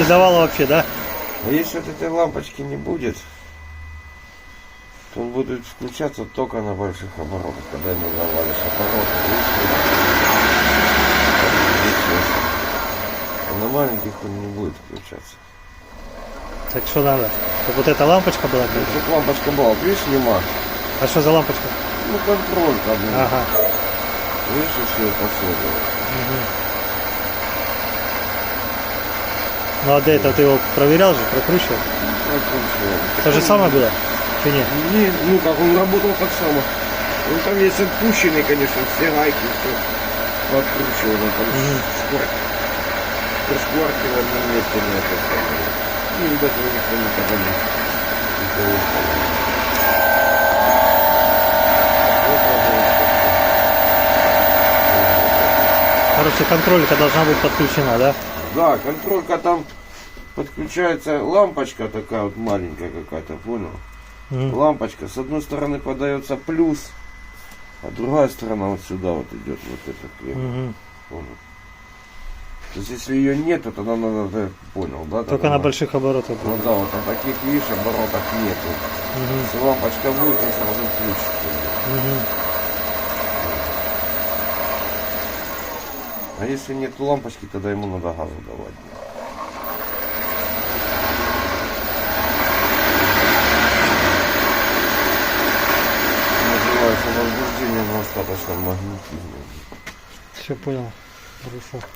не давало вообще, да? А если вот этой лампочки не будет, то он будет включаться только на больших оборотах, когда ему навалишь обороты. А на маленьких он не будет включаться. Так что надо? Чтобы вот эта лампочка была? Ну, чтобы лампочка была, вот видишь, нема. А что за лампочка? Ну, контроль как бы. Ага. Видишь, все посмотрел. Ну а до этого ты его проверял же, прокручивал? То же самое было? Или нет? Не, ну как, он работал так само. Он там есть отпущенный, конечно, все гайки, все подкручивал, он там шкварки в одном месте на это самое. Ну, видать, его никто никогда не Короче, контролька должна быть подключена, да? Да, контролька там подключается лампочка такая вот маленькая какая-то, понял? Лампочка с одной стороны подается плюс, а другая сторона вот сюда вот идет вот эта клемма. Понял? То есть если ее нет, то тогда надо, понял, да? Только на больших оборотах. Ну да, вот на таких, видишь, оборотах нету. Если лампочка будет, он сразу включится. А если нет лампочки, тогда ему надо газу давать. Называется возбуждение на остаточном магнетизме. Все понял. Хорошо.